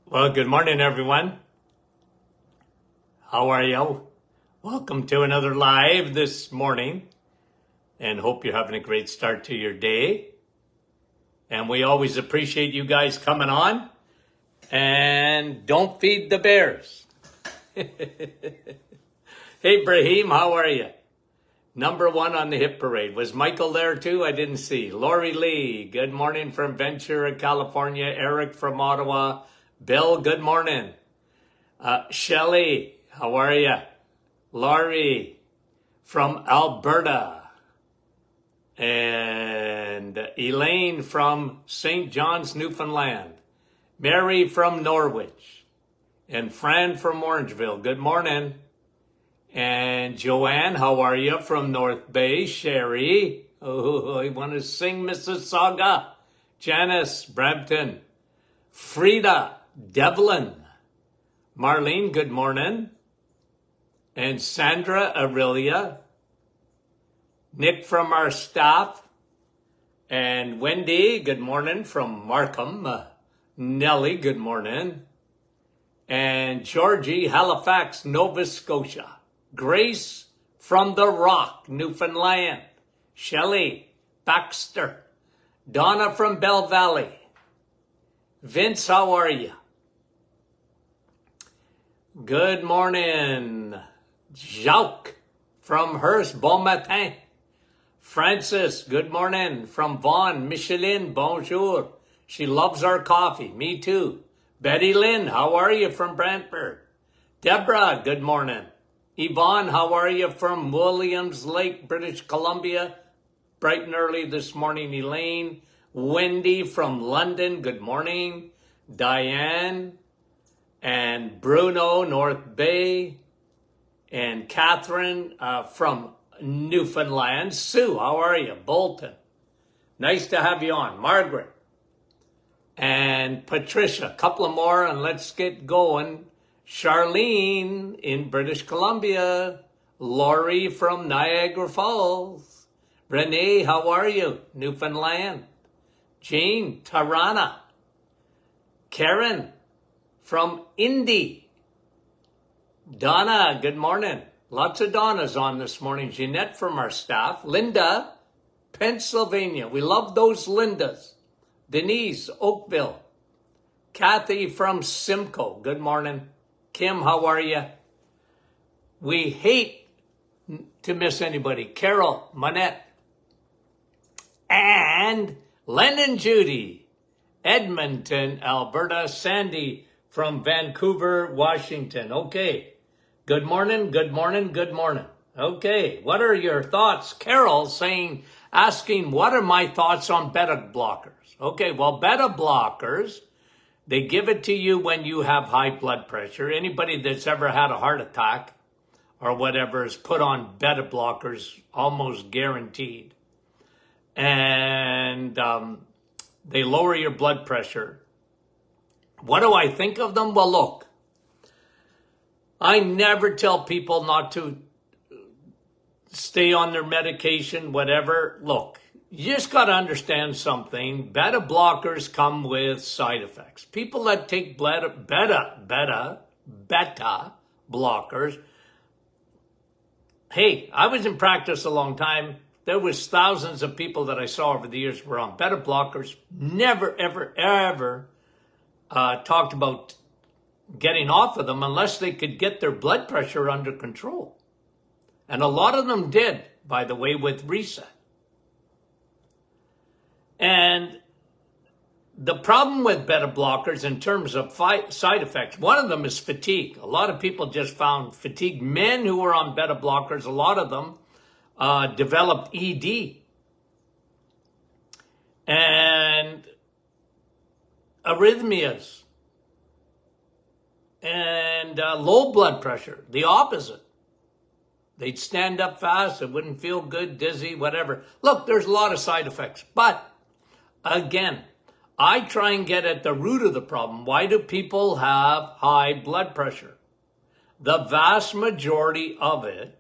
Well, good morning, everyone. How are you? Welcome to another live this morning, and hope you're having a great start to your day. And we always appreciate you guys coming on. And don't feed the bears. Hey, Brahim, how are you? Number one on the hit parade. Was Michael there too? I didn't see. Lori Lee, good morning from Ventura, California. Eric from Ottawa. Bill, good morning. Shelley, how are you? Laurie from Alberta. And Elaine from St. John's, Newfoundland. Mary from Norwich. And Fran from Orangeville. Good morning. And Joanne, how are you? From North Bay. Sherry. Oh, I want to sing Mississauga. Janice, Brampton. Frida, Devlin. Marlene, good morning. And Sandra, Aurelia. Nick from our staff. And Wendy, good morning from Markham. Nellie, good morning. And Georgie, Halifax, Nova Scotia. Grace from the Rock, Newfoundland. Shelley, Baxter. Donna from Bell Valley. Vince, how are you? Good morning. Jacques from Hearst, Bon Matin. Francis, good morning from Vaughan. Micheline, bonjour. She loves our coffee. Me too. Betty Lynn, how are you from Brantford? Deborah, good morning. Yvonne, how are you from Williams Lake, British Columbia? Bright and early this morning. Elaine. Wendy from London, good morning. Diane and Bruno, North Bay. And Catherine from Newfoundland. Sue, how are you? Bolton. Nice to have you on. Margaret. And Patricia, a couple of more and let's get going. Charlene in British Columbia. Lori from Niagara Falls. Renee, how are you? Newfoundland. Jane, Tirana. Karen from Indy. Donna, good morning. Lots of Donnas on this morning. Jeanette from our staff. Linda, Pennsylvania. We love those Lindas. Denise, Oakville. Kathy from Simcoe. Good morning. Kim, how are you? We hate to miss anybody. Carol, Manette. And Len and Judy. Edmonton, Alberta. Sandy from Vancouver, Washington. Okay. Good morning, good morning, good morning. Okay, what are your thoughts? Carol asking, what are my thoughts on beta blockers? Okay, well, beta blockers, they give it to you when you have high blood pressure. Anybody that's ever had a heart attack or whatever is put on beta blockers, almost guaranteed. And they lower your blood pressure. What do I think of them? Well, look. I never tell people not to stay on their medication, whatever. Look, you just got to understand something. Beta blockers come with side effects. People that take beta blockers. Hey, I was in practice a long time. There was thousands of people that I saw over the years were on beta blockers. Never, ever, ever talked about getting off of them unless they could get their blood pressure under control. And a lot of them did, by the way, with Reset. And the problem with beta blockers in terms of side effects, one of them is fatigue. A lot of people just found fatigue. Men who were on beta blockers, a lot of them developed ED. And arrhythmias. And low blood pressure, the opposite. They'd stand up fast, it wouldn't feel good, dizzy, whatever. Look, there's a lot of side effects. But, again, I try and get at the root of the problem. Why do people have high blood pressure? The vast majority of it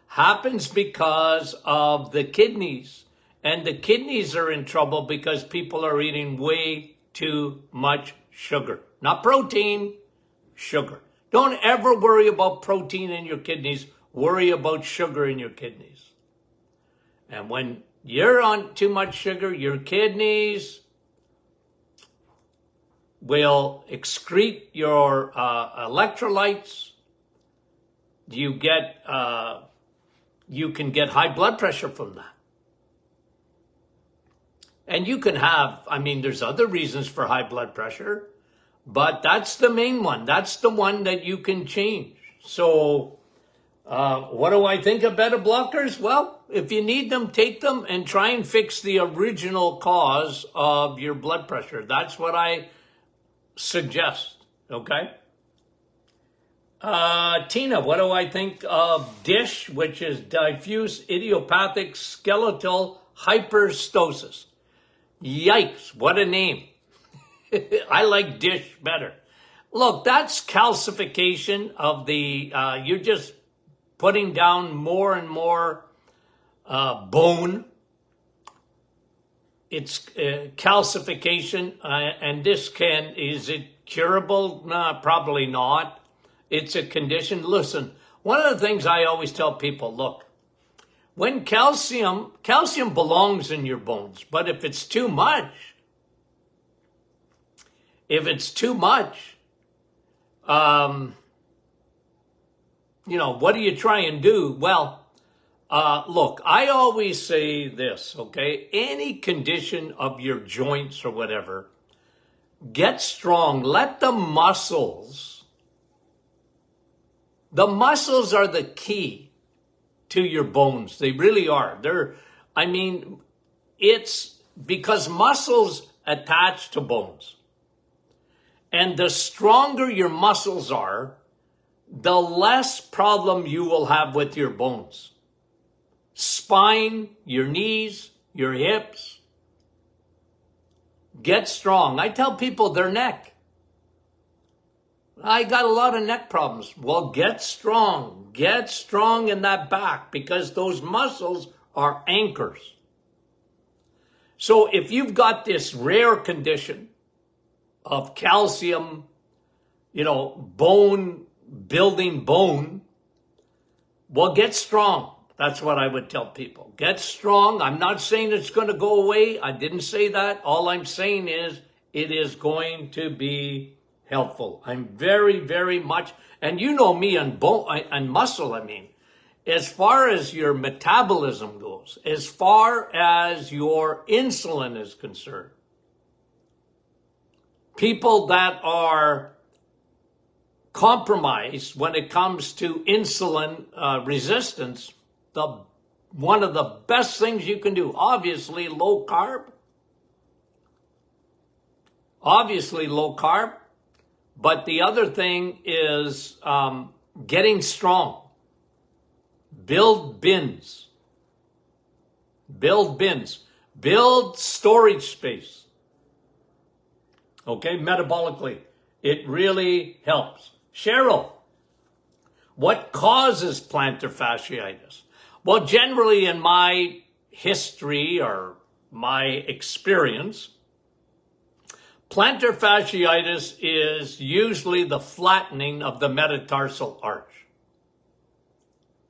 happens because of the kidneys. And the kidneys are in trouble because people are eating way too much sugar. not protein, sugar. Don't ever worry about protein in your kidneys. Worry about sugar in your kidneys. And when you're on too much sugar, your kidneys will excrete your electrolytes. You can get high blood pressure from that. And you can have, there's other reasons for high blood pressure, but that's the main one. That's the one that you can change. So what do I think of beta blockers? Well, if you need them, take them and try and fix the original cause of your blood pressure. That's what I suggest, okay? Tina, what do I think of DISH, which is diffuse idiopathic skeletal hyperostosis? Yikes, what a name. I like DISH better. Look, that's calcification of the, you're just putting down more and more bone. It's calcification, and is it curable? Nah, probably not. It's a condition. Listen, one of the things I always tell people, look, when calcium belongs in your bones, but if it's too much, what do you try and do? Well, look, I always say this, okay? Any condition of your joints or whatever, get strong. Let the muscles are the key to your bones. They really are. It's because muscles attach to bones. And the stronger your muscles are, the less problem you will have with your bones. Spine, your knees, your hips. Get strong. I tell people their neck. I got a lot of neck problems. Well, get strong. Get strong in that back because those muscles are anchors. So if you've got this rare condition of calcium, bone, building bone, well, get strong. That's what I would tell people. Get strong. I'm not saying it's going to go away. I didn't say that. All I'm saying is it is going to be helpful. I'm very, very much, and you know me on bone and muscle, as far as your metabolism goes, as far as your insulin is concerned, people that are compromised when it comes to insulin resistance, one of the best things you can do, obviously low carb, but the other thing is getting strong. Build bins. Build storage space. Okay, metabolically. It really helps. Cheryl, what causes plantar fasciitis? Well, generally in my history or my experience, plantar fasciitis is usually the flattening of the metatarsal arch.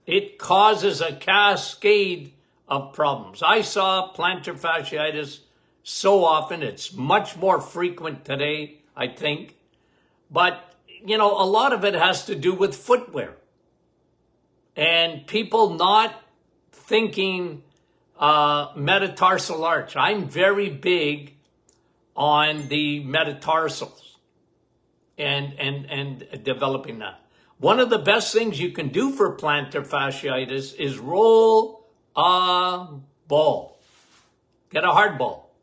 It causes a cascade of problems. I saw plantar fasciitis so often. It's much more frequent today, I think. But, a lot of it has to do with footwear. And people not thinking metatarsal arch. I'm very big on the metatarsals and developing that. One of the best things you can do for plantar fasciitis is roll a ball. Get a hard ball.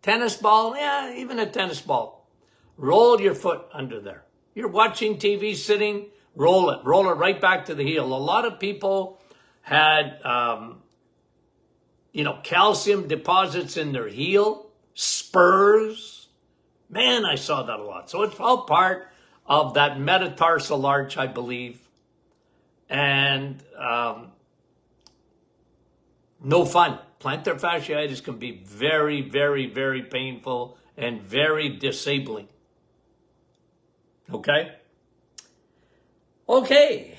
Tennis ball, yeah, even a tennis ball. Roll your foot under there. You're watching TV sitting, roll it right back to the heel. A lot of people had, calcium deposits in their heel, spurs. Man, I saw that a lot. So it's all part of that metatarsal arch, I believe. And no fun. Plantar fasciitis can be very, very, very painful and very disabling. Okay? Okay.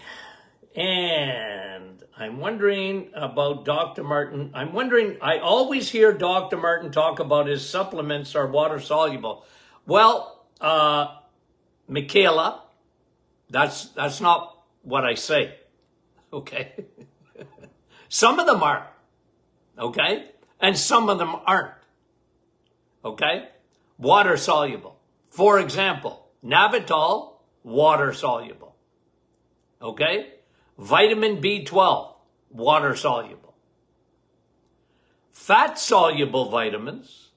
And I'm wondering about Dr. Martin. I always hear Dr. Martin talk about his supplements are water soluble. Well, Michaela, that's not what I say. Okay? Some of them are. Okay? And some of them aren't. Okay? Water soluble. For example, Navital, water soluble. Okay? Vitamin B12, water soluble. Fat soluble vitamins,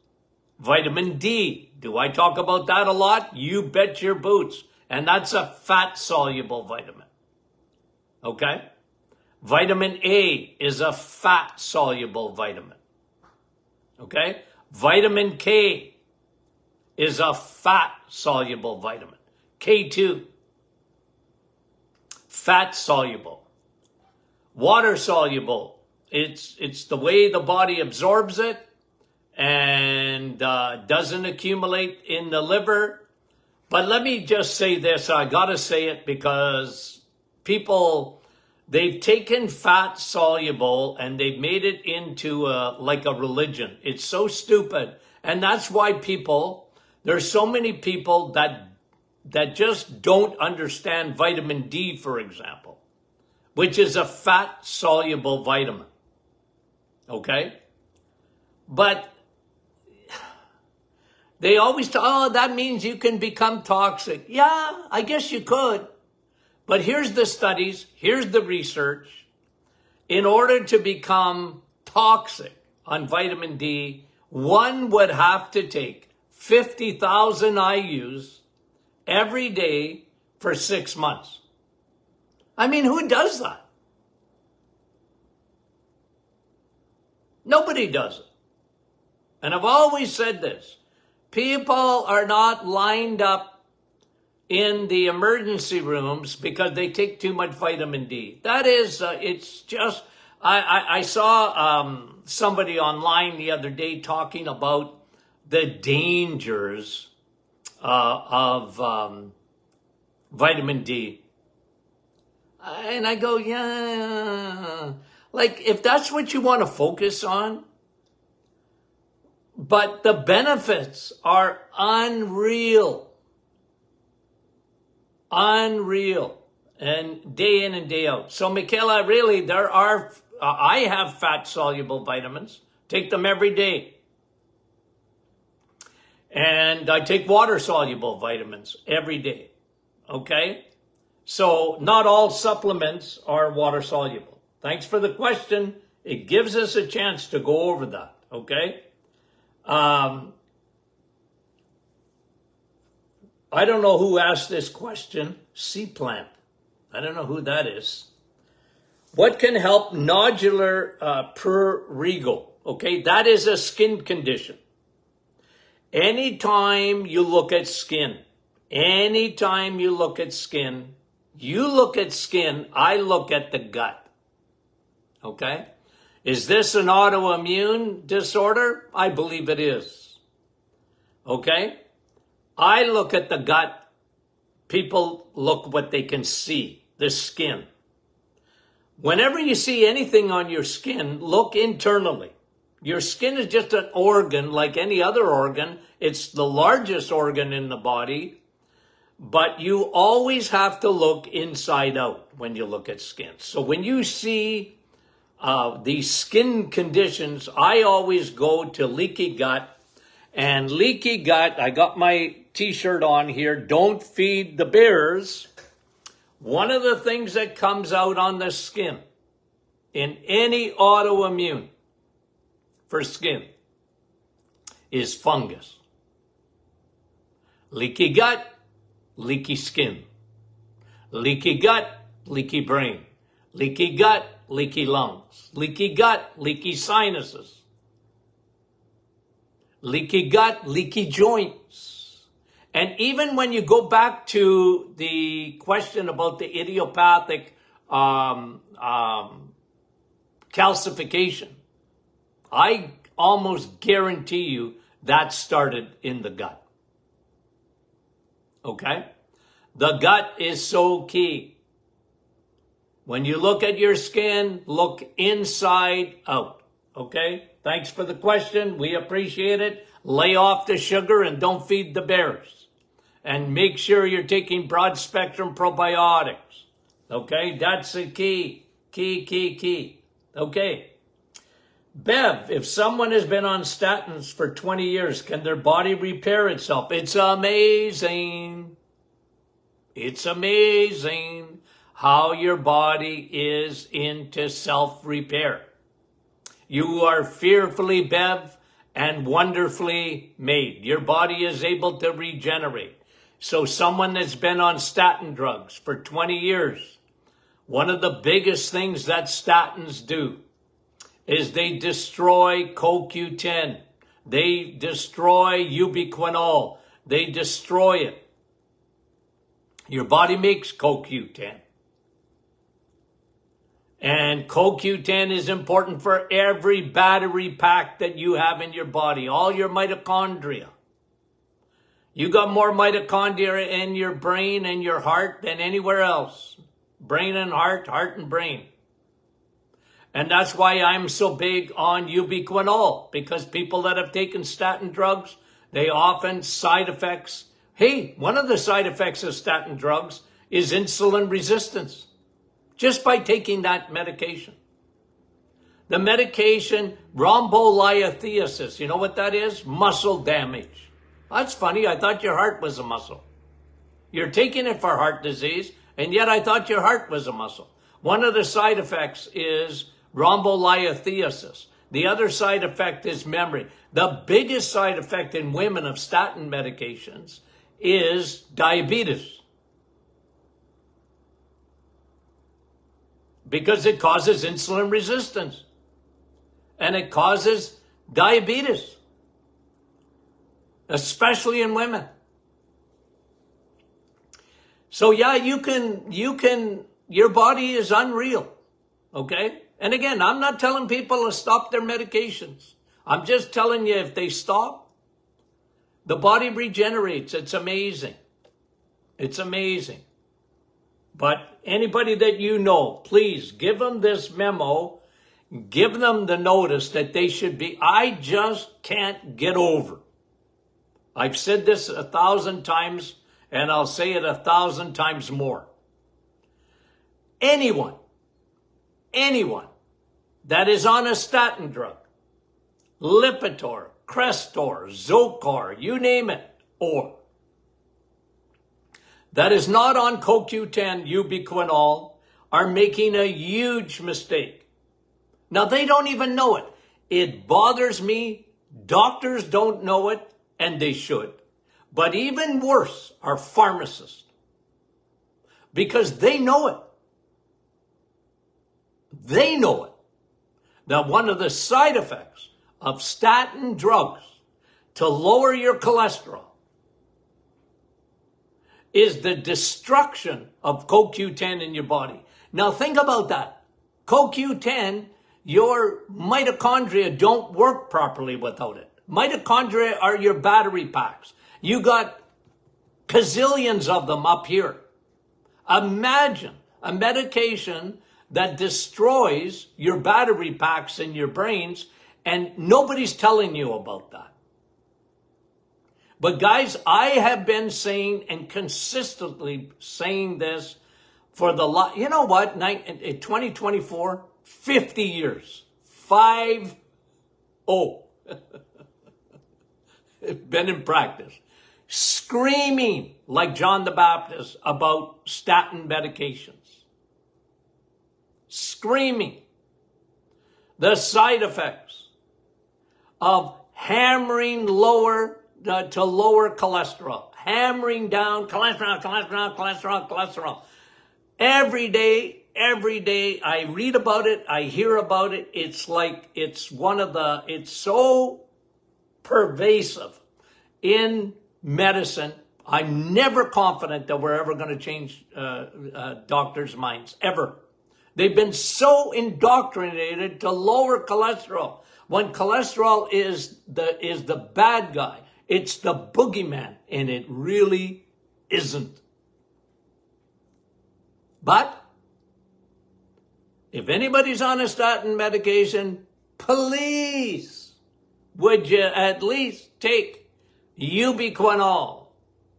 vitamin D. Do I talk about that a lot? You bet your boots. And that's a fat soluble vitamin. Okay? Vitamin A is a fat soluble vitamin. Okay? Vitamin K is a fat soluble vitamin. K2. Fat soluble. Water soluble. It's the way the body absorbs it and doesn't accumulate in the liver. But let me just say this. I got to say it because people, they've taken fat soluble and they've made it into like a religion. It's so stupid. And that's why there's so many people that just don't understand vitamin D, for example, which is a fat soluble vitamin. Okay? But they always talk, oh, that means you can become toxic. Yeah, I guess you could. But here's the studies, here's the research. In order to become toxic on vitamin D, one would have to take 50,000 IUs every day for 6 months. I mean, who does that? Nobody does it. And I've always said this. People are not lined up in the emergency rooms because they take too much vitamin D. That is, it's just, I saw somebody online the other day talking about the dangers of vitamin D. And I go, yeah, like if that's what you want to focus on, but the benefits are unreal. Unreal. And day in and day out. So Michaela, really, I have fat soluble vitamins. Take them every day. And I take water soluble vitamins every day. Okay? So not all supplements are water soluble. Thanks for the question. It gives us a chance to go over that. Okay? I don't know who asked this question. Sea plant. I don't know who that is. What can help nodular prurigo? Okay, that is a skin condition. Anytime you look at skin, I look at skin, I look at the gut. Okay? Is this an autoimmune disorder? I believe it is. Okay? I look at the gut. People look what they can see, the skin. Whenever you see anything on your skin, look internally. Your skin is just an organ like any other organ. It's the largest organ in the body. But you always have to look inside out when you look at skin. So when you see these skin conditions, I always go to leaky gut. And leaky gut, I got my t-shirt on here, don't feed the bears. One of the things that comes out on the skin in any autoimmune for skin is fungus. Leaky gut, leaky skin. Leaky gut, leaky brain. Leaky gut, leaky lungs. Leaky gut, leaky sinuses. Leaky gut, leaky joints. And even when you go back to the question about the idiopathic calcification, I almost guarantee you that started in the gut. Okay? The gut is so key. When you look at your skin, look inside out. Okay? Thanks for the question. We appreciate it. Lay off the sugar and don't feed the bears. And make sure you're taking broad spectrum probiotics. Okay? That's the key. Key. Okay. Bev, if someone has been on statins for 20 years, can their body repair itself? It's amazing. It's amazing how your body is into self-repair. You are fearfully, Bev, and wonderfully made. Your body is able to regenerate. So someone that's been on statin drugs for 20 years, one of the biggest things that statins do is they destroy CoQ10. They destroy ubiquinol. They destroy it. Your body makes CoQ10. And CoQ10 is important for every battery pack that you have in your body, all your mitochondria. You got more mitochondria in your brain and your heart than anywhere else. Brain and heart, heart and brain. And that's why I'm so big on ubiquinol, because people that have taken statin drugs, they often side effects. Hey, one of the side effects of statin drugs is insulin resistance, just by taking that medication. The medication, rhombolithiasis, you know what that is? Muscle damage. That's funny, I thought your heart was a muscle. You're taking it for heart disease, and yet I thought your heart was a muscle. One of the side effects is rhombolithiasis. The other side effect is memory. The biggest side effect in women of statin medications is diabetes, because it causes insulin resistance and it causes diabetes, especially in women. So yeah, you can, your body is unreal. Okay? And again, I'm not telling people to stop their medications. I'm just telling you, if they stop, the body regenerates. It's amazing. It's amazing. But anybody that you know, please give them this memo. Give them the notice that they should be. I just can't get over. I've said this 1,000 times, and I'll say it 1,000 times more. Anyone that is on a statin drug, Lipitor, Crestor, Zocor, you name it, or that is not on CoQ10, ubiquinol, are making a huge mistake. Now, they don't even know it. It bothers me. Doctors don't know it, and they should. But even worse are pharmacists, because they know it. They know it. That one of the side effects of statin drugs to lower your cholesterol is the destruction of CoQ10 in your body. Now think about that. CoQ10, your mitochondria don't work properly without it. Mitochondria are your battery packs. You got gazillions of them up here. Imagine a medication that destroys your battery packs in your brains, and nobody's telling you about that. But guys, I have been saying and consistently saying this for the you know what, in 2024, 50 years, 5-0. Been in practice, screaming like John the Baptist about statin medications. Screaming the side effects of hammering to lower cholesterol, hammering down cholesterol. Every day I read about it, I hear about it. It's like it's so pervasive in medicine. I'm never confident that we're ever going to change doctors' minds, ever. They've been so indoctrinated to lower cholesterol, when cholesterol is the bad guy. It's the boogeyman, and it really isn't. But if anybody's on a statin medication, please, would you at least take ubiquinol?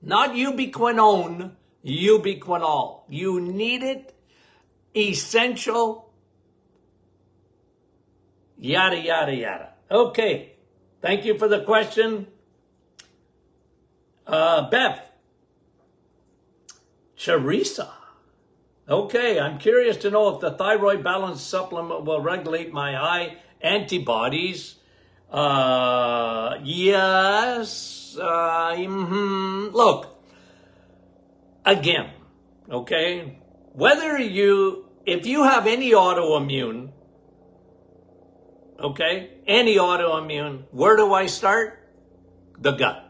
Not ubiquinone, ubiquinol. You need it, essential, yada, yada, yada. Okay, thank you for the question. Beth, Charissa. Okay, I'm curious to know if the thyroid balance supplement will regulate my high antibodies. Yes. Look, again, okay, if you have any autoimmune, okay, any autoimmune, where do I start? The gut.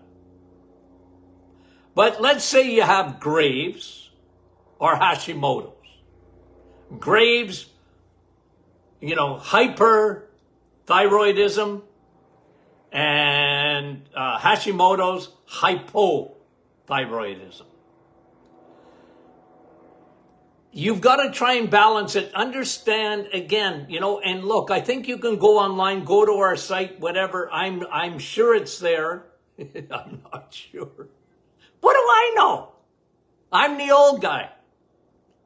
But let's say you have Graves or Hashimoto's. Graves, hyperthyroidism, and Hashimoto's hypothyroidism. You've got to try and balance it. Understand again, and look, I think you can go online, go to our site, whatever. I'm sure it's there. I'm not sure. What do I know? I'm the old guy.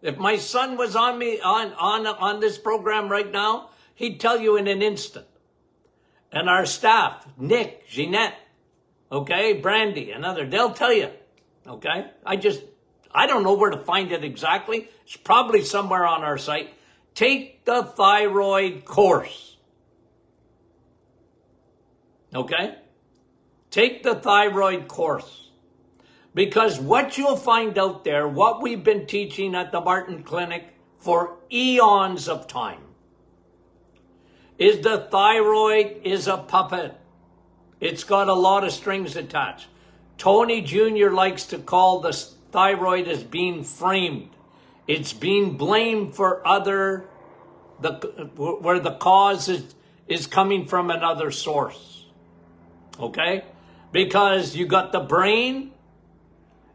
If my son was on me on this program right now, he'd tell you in an instant. And our staff, Nick, Jeanette, okay, Brandy, they'll tell you, okay? I don't know where to find it exactly. It's probably somewhere on our site. Take the thyroid course. Okay? Take the thyroid course. Because what you'll find out there, what we've been teaching at the Martin Clinic for eons of time, is the thyroid is a puppet. It's got a lot of strings attached. Tony Jr. likes to call the thyroid as being framed. It's being blamed for where the cause is coming from another source. Okay? Because you got the brain,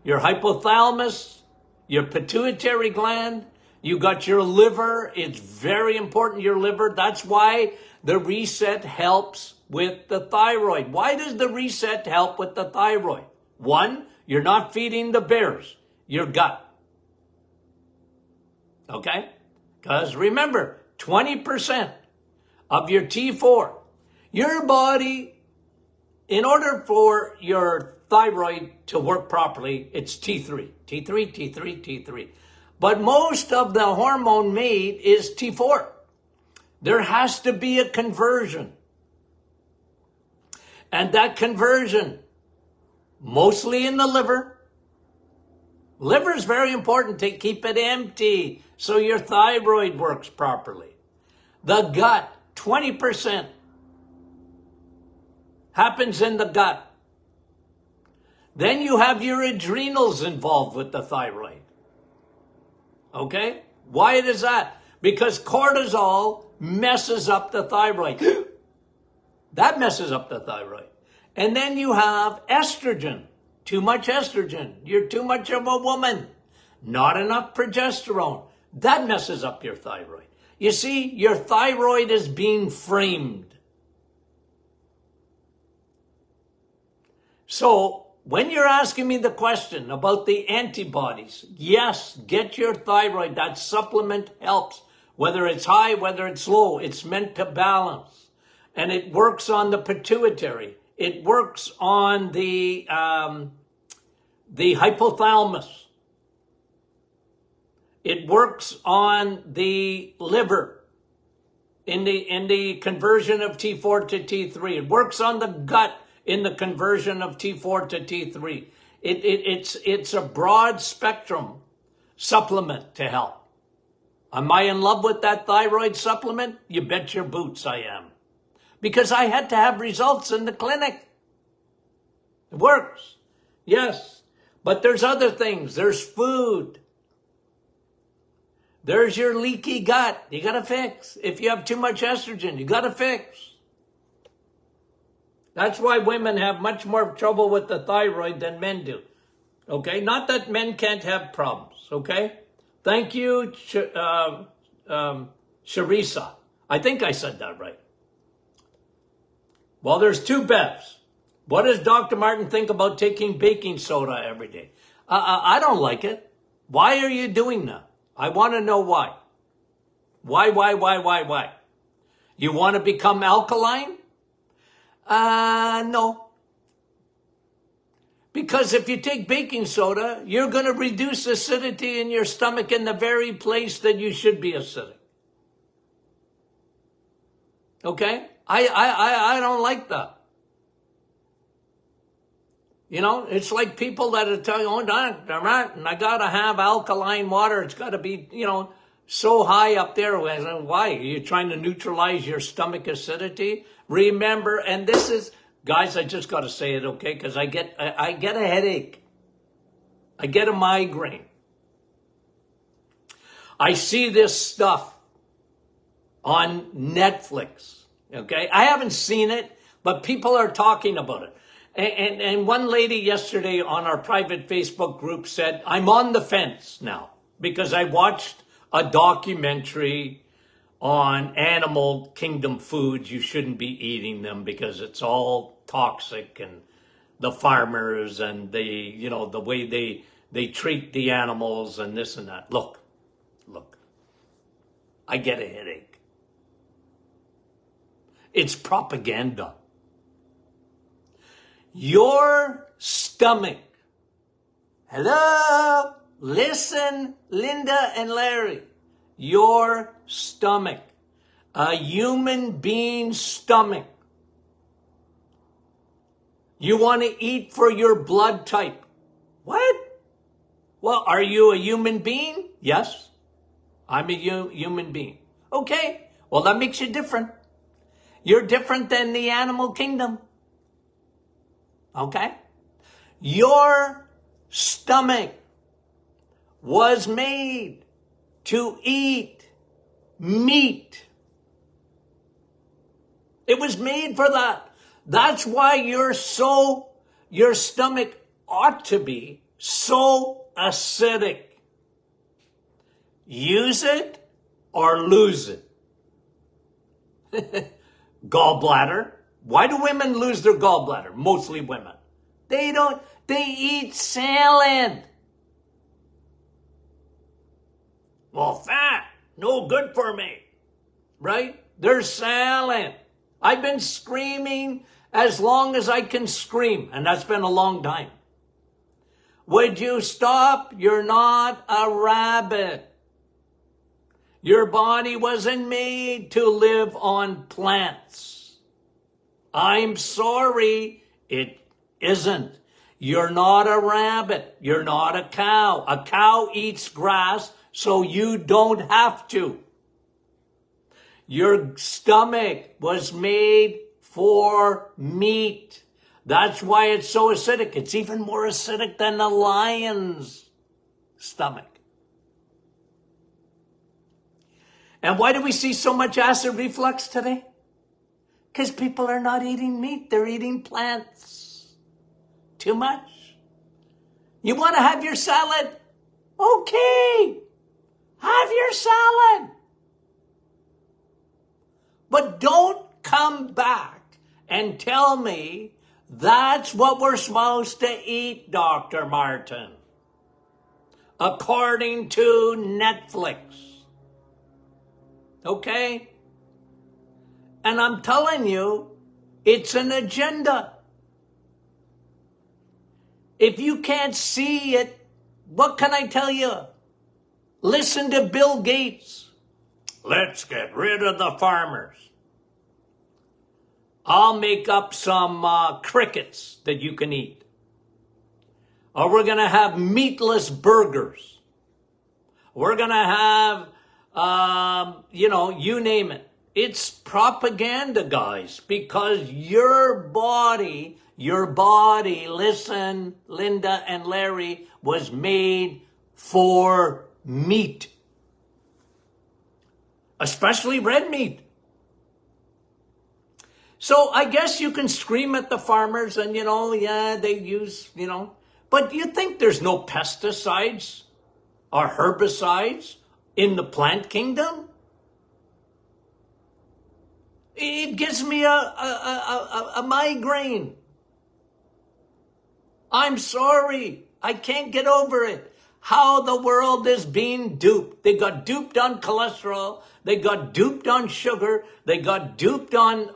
your hypothalamus, your pituitary gland, you got your liver. It's very important, your liver. That's why the reset helps with the thyroid. Why does the reset help with the thyroid? One, you're not feeding the bears, your gut. Okay? Because remember, 20% of your T4, your body, in order for your thyroid to work properly, it's T3. But most of the hormone made is T4. There has to be a conversion. And that conversion, mostly in the liver. Liver is very important to keep it empty so your thyroid works properly. The gut, 20% happens in the gut. Then you have your adrenals involved with the thyroid. Okay? Why is that? Because cortisol messes up the thyroid. That messes up the thyroid. And then you have estrogen. Too much estrogen. You're too much of a woman. Not enough progesterone. That messes up your thyroid. You see, your thyroid is being framed. So, when you're asking me the question about the antibodies, yes, get your thyroid. That supplement helps. Whether it's high, whether it's low, it's meant to balance. And it works on the pituitary. It works on the hypothalamus. It works on the liver in the conversion of T4 to T3. It works on the gut in the conversion of T4 to T3. It's a broad spectrum supplement to help. Am I in love with that thyroid supplement? You bet your boots I am. Because I had to have results in the clinic. It works. Yes. But there's other things. There's food. There's your leaky gut. You got to fix. If you have too much estrogen, you got to fix. That's why women have much more trouble with the thyroid than men do. Okay? Not that men can't have problems. Okay? Thank you, Sharisa. I think I said that right. Well, there's two Bevs. What does Dr. Martin think about taking baking soda every day? I don't like it. Why are you doing that? I want to know why. Why? You want to become alkaline? No. Because if you take baking soda, you're going to reduce acidity in your stomach in the very place that you should be acidic. Okay? I don't like that. You know, it's like people that are telling you, oh, and I got to have alkaline water. It's got to be, you know, so high up there. Why? Are you trying to neutralize your stomach acidity? Remember, and this is, guys, I just got to say it, okay? Because I get a headache. I get a migraine. I see this stuff on Netflix, okay? I haven't seen it, but people are talking about it. And one lady yesterday on our private Facebook group said, I'm on the fence now because I watched a documentary on animal kingdom foods. You shouldn't be eating them because it's all toxic, and the farmers and the way they treat the animals and this and that. Look, I get a headache. It's propaganda. Your stomach. Hello? Listen, Linda and Larry. Your stomach. A human being's stomach. You want to eat for your blood type. What? Well, are you a human being? Yes. I'm a human being. Okay. Well, that makes you different. You're different than the animal kingdom. Okay? Your stomach was made to eat meat. It was made for that. That's why your stomach ought to be so acidic. Use it or lose it. Gallbladder. Why do women lose their gallbladder? Mostly women. They eat salad. Well, fat, no good for me. Right? There's salad. I've been screaming as long as I can scream, and that's been a long time. Would you stop? You're not a rabbit. Your body wasn't made to live on plants. I'm sorry, it isn't. You're not a rabbit. You're not a cow. A cow eats grass, so you don't have to. Your stomach was made for meat. That's why it's so acidic. It's even more acidic than a lion's stomach. And why do we see so much acid reflux today? Because people are not eating meat. They're eating plants. Too much. You want to have your salad? Okay. Have your salad. But don't come back and tell me that's what we're supposed to eat, Dr. Martin. According to Netflix. Okay? And I'm telling you, it's an agenda. If you can't see it, what can I tell you? Listen to Bill Gates. Let's get rid of the farmers. I'll make up some crickets that you can eat. Or we're going to have meatless burgers. We're going to have, you name it. It's propaganda, guys, because your body, listen, Linda and Larry, was made for meat. Especially red meat. So I guess you can scream at the farmers and, they use, but you think there's no pesticides are herbicides in the plant kingdom? It gives me a migraine. I'm sorry. I can't get over it. How the world is being duped. They got duped on cholesterol. They got duped on sugar. They got duped on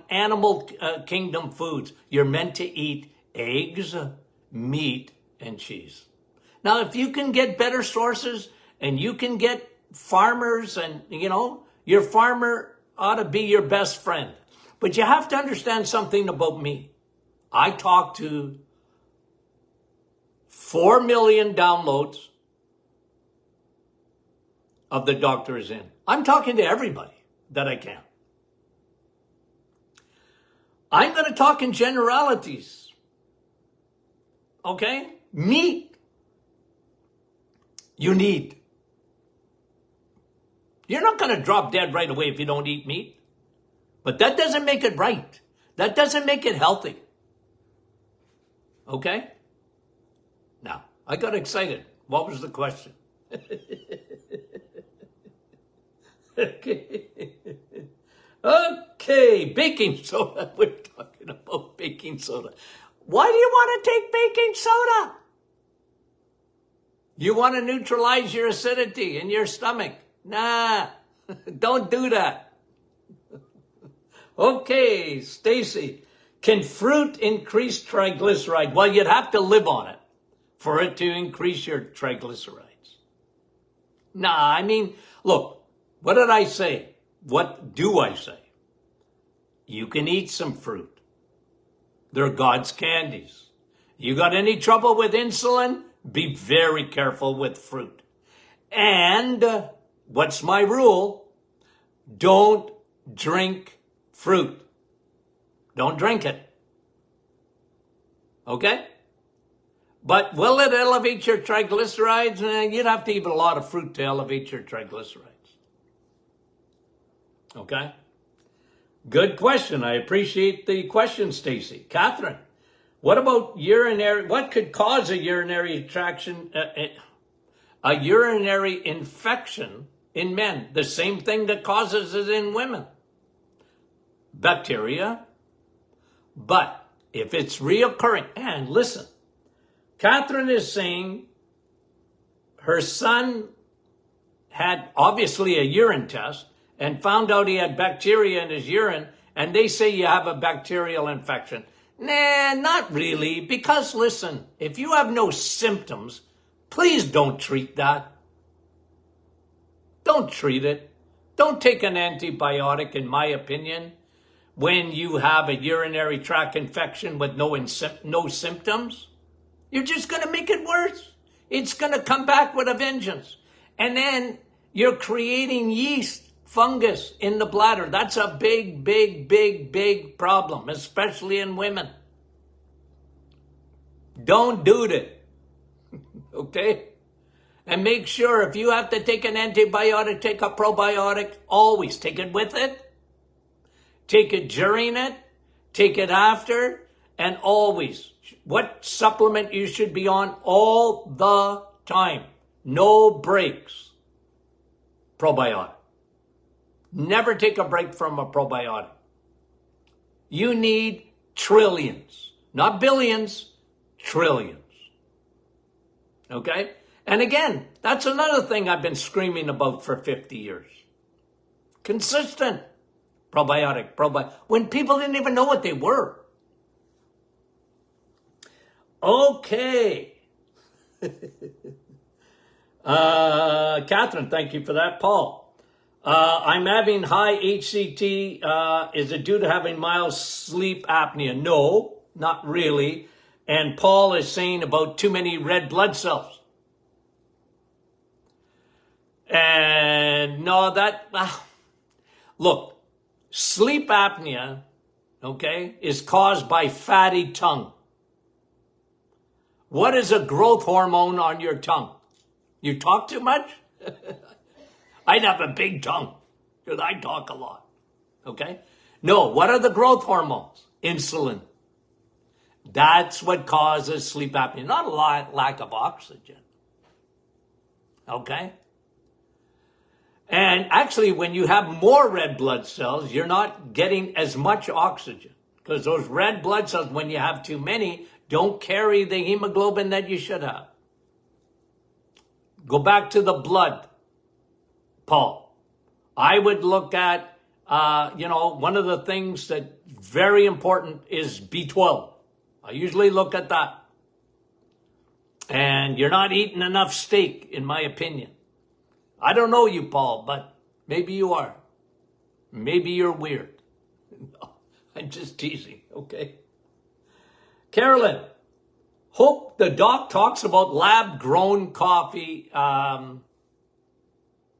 animal kingdom foods. You're meant to eat eggs, meat, and cheese. Now, if you can get better sources and you can get farmers and, your farmer ought to be your best friend. But you have to understand something about me. I talk to 4 million downloads of the Doctor Is In. I'm talking to everybody that I can. I'm going to talk in generalities. Okay? Meat. You need. You're not going to drop dead right away if you don't eat meat. But that doesn't make it right. That doesn't make it healthy. Okay? Now, I got excited. What was the question? Okay, baking soda. We're talking about baking soda. Why do you want to take baking soda? You want to neutralize your acidity in your stomach. Nah, don't do that. Okay, Stacy. Can fruit increase triglyceride? Well, you'd have to live on it for it to increase your triglycerides. Nah, look, what did I say? What do I say? You can eat some fruit. They're God's candies. You got any trouble with insulin? Be very careful with fruit. And what's my rule? Don't drink fruit. Don't drink it. Okay? But will it elevate your triglycerides? You'd have to eat a lot of fruit to elevate your triglycerides. Okay? Good question. I appreciate the question, Stacy. Catherine, what about what could cause a urinary infection in men? The same thing that causes it in women. Bacteria. But if it's reoccurring, and listen, Catherine is saying her son had obviously a urine test and found out he had bacteria in his urine, and they say you have a bacterial infection. Nah, not really, because listen, if you have no symptoms, please don't treat that. Don't treat it. Don't take an antibiotic, in my opinion, when you have a urinary tract infection with no symptoms. You're just going to make it worse. It's going to come back with a vengeance. And then you're creating yeast, fungus in the bladder. That's a big, big, big, big problem, especially in women. Don't do it. Okay? And make sure if you have to take an antibiotic, take a probiotic, always take it with it. Take it during it, take it after, and always. What supplement you should be on all the time. No breaks. Probiotic. Never take a break from a probiotic. You need trillions. Not billions, trillions. Okay? And again, that's another thing I've been screaming about for 50 years. Consistent. Probiotic. When people didn't even know what they were. Okay. Catherine, thank you for that. Paul, I'm having high HCT. Is it due to having mild sleep apnea? No, not really. And Paul is saying about too many red blood cells. And no, look. Sleep apnea, okay, is caused by fatty tongue. What is a growth hormone on your tongue? You talk too much? I'd have a big tongue because I talk a lot, okay? No, what are the growth hormones? Insulin. That's what causes sleep apnea, not a lack of oxygen. Okay? And actually, when you have more red blood cells, you're not getting as much oxygen because those red blood cells, when you have too many, don't carry the hemoglobin that you should have. Go back to the blood, Paul. I would look at, one of the things that very important is B12. I usually look at that. And you're not eating enough steak, in my opinion. I don't know you, Paul, but maybe you are. Maybe you're weird. No, I'm just teasing, okay? Carolyn, hope the doc talks about lab-grown coffee.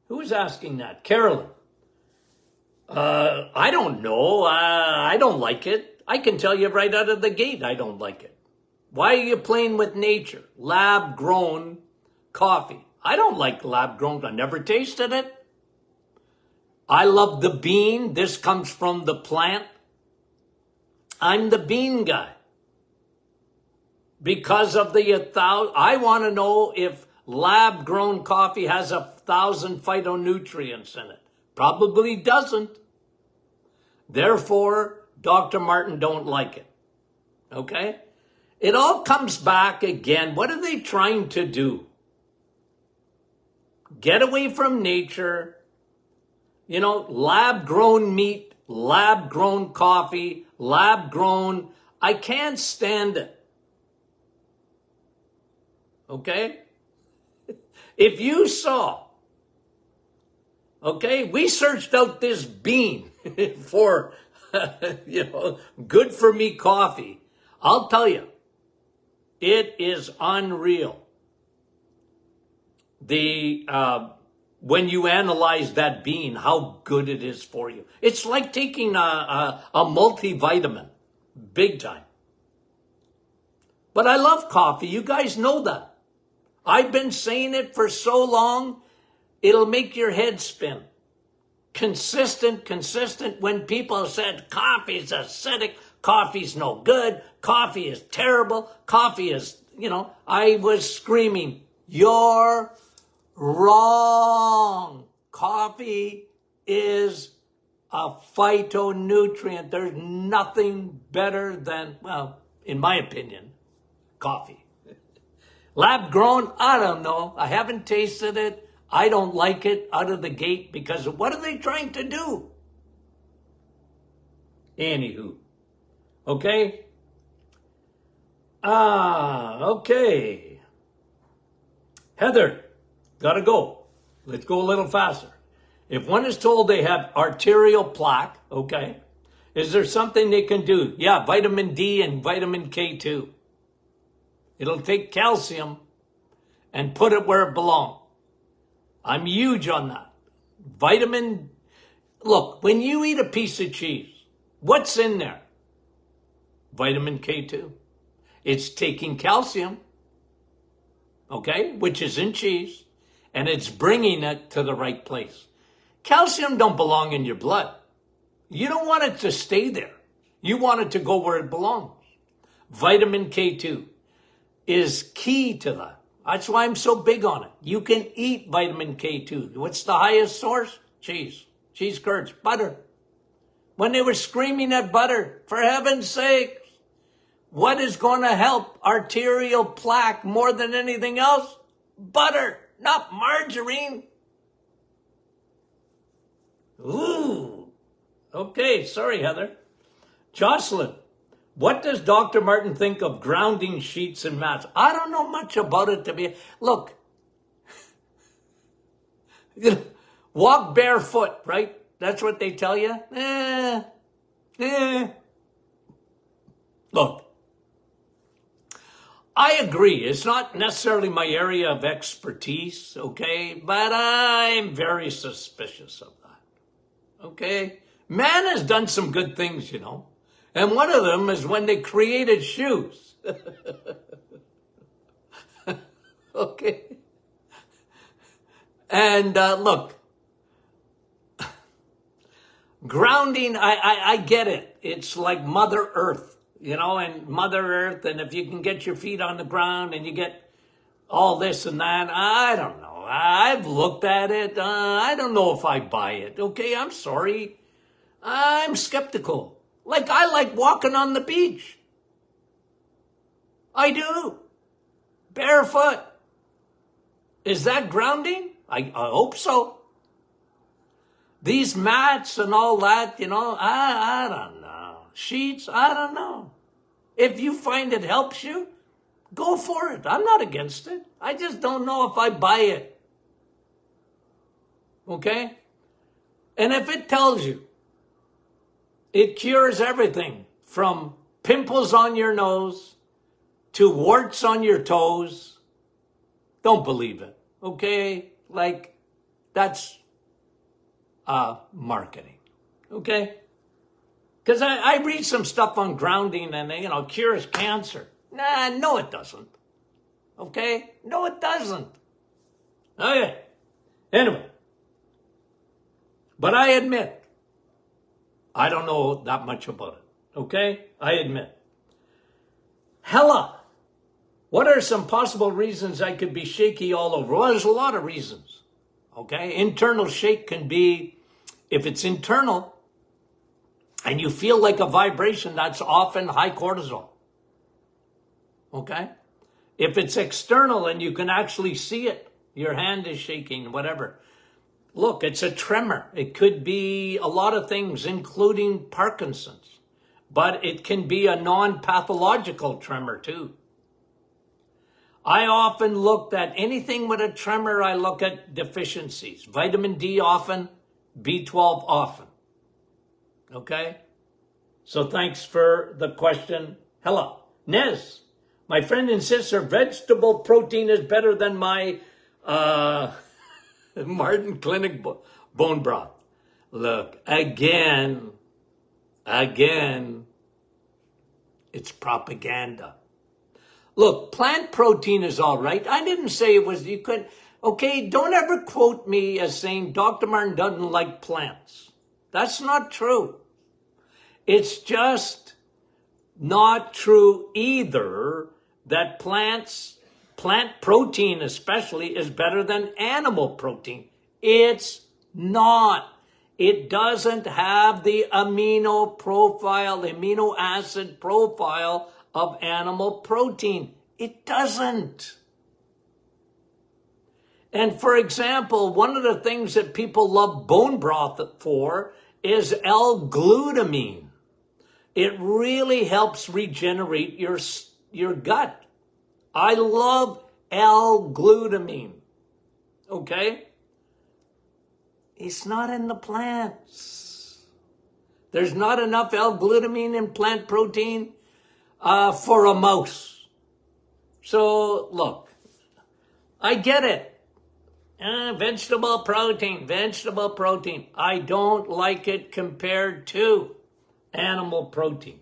Who is asking that? Carolyn. I don't know. I don't like it. I can tell you right out of the gate I don't like it. Why are you playing with nature? Lab-grown coffee. I don't like lab-grown. I never tasted it. I love the bean. This comes from the plant. I'm the bean guy. Because of I want to know if lab-grown coffee has 1,000 phytonutrients in it. Probably doesn't. Therefore, Dr. Martin don't like it. Okay? It all comes back again. What are they trying to do? Get away from nature. Lab-grown meat, lab-grown coffee, lab-grown. I can't stand it. Okay? If you saw, okay, we searched out this bean for, good for me coffee. I'll tell you, it is unreal. When you analyze that bean, how good it is for you. It's like taking a multivitamin, big time. But I love coffee. You guys know that. I've been saying it for so long, it'll make your head spin. Consistent. When people said coffee's acidic, coffee's no good, coffee is terrible, coffee is, I was screaming, you're wrong. Coffee is a phytonutrient. There's nothing better than, well, in my opinion, coffee. Lab grown, I don't know. I haven't tasted it. I don't like it out of the gate because of what are they trying to do? Anywho. Okay? Okay. Heather, gotta go. Let's go a little faster. If one is told they have arterial plaque, okay, is there something they can do? Yeah, vitamin D and vitamin K2. It'll take calcium and put it where it belongs. I'm huge on that. Look, when you eat a piece of cheese, what's in there? Vitamin K2. It's taking calcium, okay, which is in cheese, and it's bringing it to the right place. Calcium don't belong in your blood. You don't want it to stay there. You want it to go where it belongs. Vitamin K2 is key to that. That's why I'm so big on it. You can eat vitamin K2. What's the highest source? Cheese. Cheese curds. Butter. When they were screaming at butter, for heaven's sake, what is going to help arterial plaque more than anything else? Butter, not margarine. Ooh. Okay, sorry, Heather. Jocelyn. What does Dr. Martin think of grounding sheets and mats? I don't know much about it to be. Look, walk barefoot, right? That's what they tell you. Look, I agree. It's not necessarily my area of expertise, okay? But I'm very suspicious of that, okay? Man has done some good things, And one of them is when they created shoes. Okay. And look, grounding, I get it. It's like Mother Earth, and Mother Earth. And if you can get your feet on the ground and you get all this and that, I don't know. I've looked at it. I don't know if I buy it. Okay, I'm sorry. I'm skeptical. Like, I like walking on the beach. I do. Barefoot. Is that grounding? I hope so. These mats and all that, I don't know. Sheets, I don't know. If you find it helps you, go for it. I'm not against it. I just don't know if I buy it. Okay? And if it tells you it cures everything from pimples on your nose to warts on your toes, don't believe it. Okay? Like, that's marketing. Okay? Because I read some stuff on grounding and, cures cancer. Nah, no, it doesn't. Okay? No, it doesn't. Okay. Anyway. But I admit, I don't know that much about it. Okay? I admit. Hella. What are some possible reasons I could be shaky all over? Well, there's a lot of reasons. Okay? Internal shake can be, if it's internal and you feel like a vibration, that's often high cortisol. Okay? If it's external and you can actually see it, your hand is shaking, whatever. Look, it's a tremor. It could be a lot of things, including Parkinson's. But it can be a non-pathological tremor too. I often looked at anything with a tremor, I look at deficiencies. Vitamin D often, B12 often. Okay? So thanks for the question. Hello. Nez, my friend insists her vegetable protein is better than my Martin Clinic bone broth. Look, again, it's propaganda. Look, plant protein is all right. I didn't say it was, you could, okay, don't ever quote me as saying Dr. Martin doesn't like plants. That's not true. It's just not true either that plant protein especially is better than animal protein. It's not. It doesn't have the amino acid profile of animal protein. It doesn't. And for example, one of the things that people love bone broth for is L-glutamine. It really helps regenerate your gut. I love L-glutamine. Okay? It's not in the plants. There's not enough L-glutamine in plant protein for a mouse. So, look, I get it. Vegetable protein. I don't like it compared to animal protein.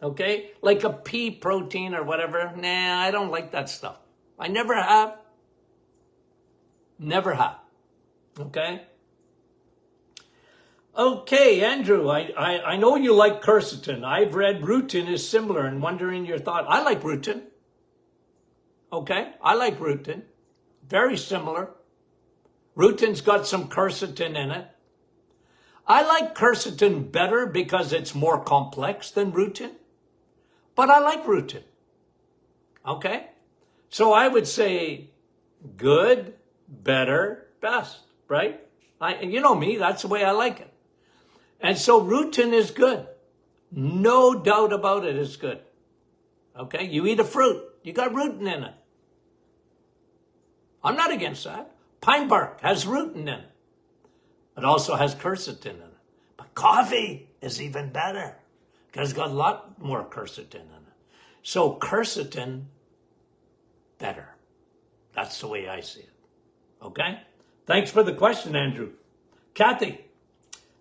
Okay? Like a pea protein or whatever. Nah, I don't like that stuff. I never have. Never have. Okay? Okay, Andrew, I know you like quercetin. I've read rutin is similar and wondering your thought. I like rutin. Okay? I like rutin. Very similar. Rutin's got some quercetin in it. I like quercetin better because it's more complex than rutin. But I like rutin. Okay? So I would say good, better, best, right? You know me, that's the way I like it. And so rutin is good. No doubt about it, it's good. Okay? You eat a fruit, you got rutin in it. I'm not against that. Pine bark has rutin in it. It also has quercetin in it. But coffee is even better because it's got a lot more quercetin in it. So quercetin, better. That's the way I see it. Okay? Thanks for the question, Andrew. Kathy,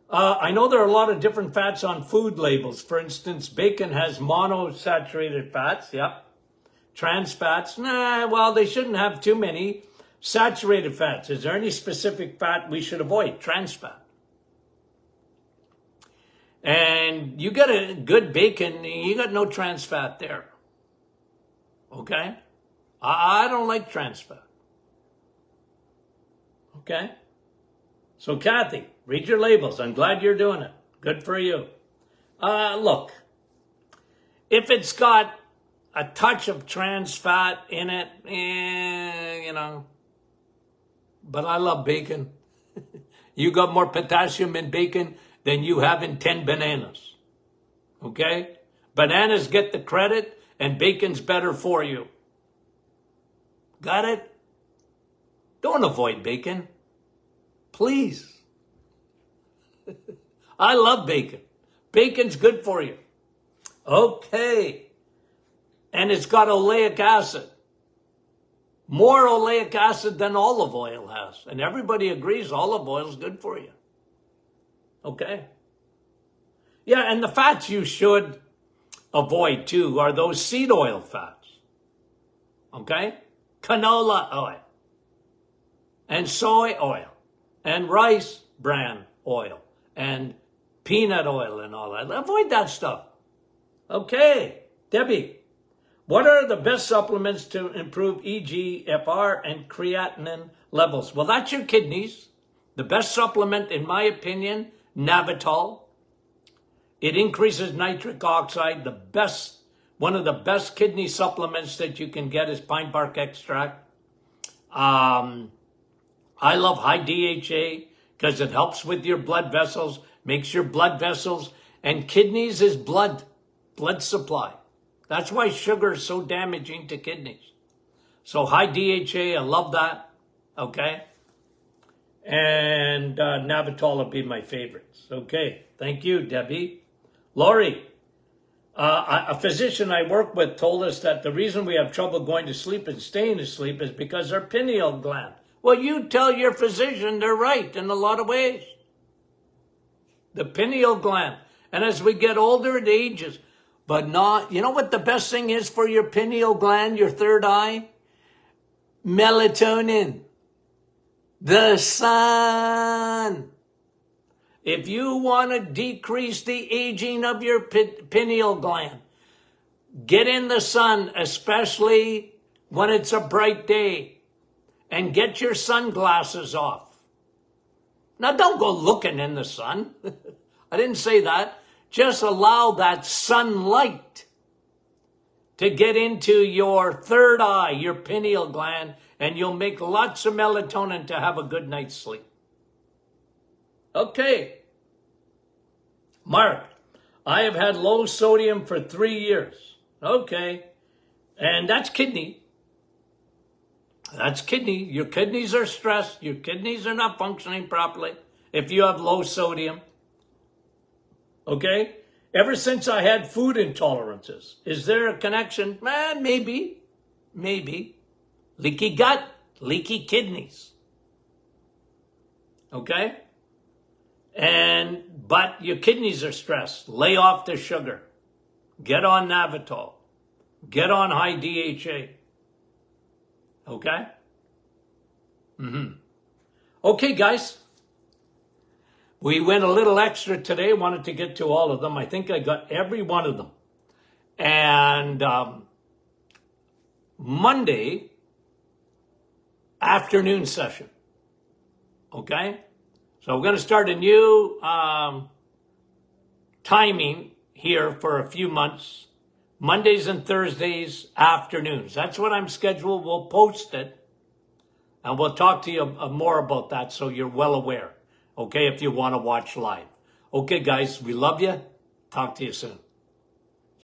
I know there are a lot of different fats on food labels. For instance, bacon has monosaturated fats. Yep. Trans fats. Well, they shouldn't have too many. Saturated fats. Is there any specific fat we should avoid? Trans fat. And you get a good bacon, you got no trans fat there. Okay? I don't like trans fat. Okay? So Kathy, read your labels. I'm glad you're doing it. Good for you. Look, if it's got a touch of trans fat in it, you know, but I love bacon. You got more potassium in bacon than you have in 10 bananas. Okay? Bananas get the credit and bacon's better for you. Got it? Don't avoid bacon. Please. I love bacon. Bacon's good for you. Okay. And it's got oleic acid. More oleic acid than olive oil has. And everybody agrees olive oil is good for you. Okay? Yeah, and the fats you should avoid too are those seed oil fats. Okay? Canola oil. And soy oil. And rice bran oil. And peanut oil and all that. Avoid that stuff. Okay. Debbie. What are the best supplements to improve EGFR and creatinine levels? Well, that's your kidneys. The best supplement, in my opinion, Navitol. It increases nitric oxide. One of the best kidney supplements that you can get is pine bark extract. I love high DHA because it helps with your blood vessels, makes your blood vessels, and kidneys is blood supply. That's why sugar is so damaging to kidneys. So high DHA, I love that. Okay. And Navitol will be my favorites. Okay. Thank you, Debbie. Lori, a physician I work with told us that the reason we have trouble going to sleep and staying asleep is because our pineal gland. Well, you tell your physician they're right in a lot of ways. The pineal gland. And as we get older, it ages. But not, you know what the best thing is for your pineal gland, your third eye? Melatonin. The sun. If you want to decrease the aging of your pineal gland, get in the sun, especially when it's a bright day, and get your sunglasses off. Now, don't go looking in the sun. I didn't say that. Just allow that sunlight to get into your third eye, your pineal gland, and you'll make lots of melatonin to have a good night's sleep. Okay. Mark, I have had low sodium for 3 years. Okay. And that's kidney. That's kidney. Your kidneys are stressed. Your kidneys are not functioning properly if you have low sodium. Okay? Ever since I had food intolerances. Is there a connection? Maybe. Maybe. Leaky gut, leaky kidneys. Okay? But your kidneys are stressed. Lay off the sugar. Get on Navitol. Get on high DHA. Okay? Okay, guys. We went a little extra today. Wanted to get to all of them. I think I got every one of them. And Monday afternoon session. Okay? So we're going to start a new timing here for a few months. Mondays and Thursdays afternoons. That's what I'm scheduled. We'll post it. And we'll talk to you more about that so you're well aware. Okay, if you want to watch live. Okay, guys, we love you. Talk to you soon.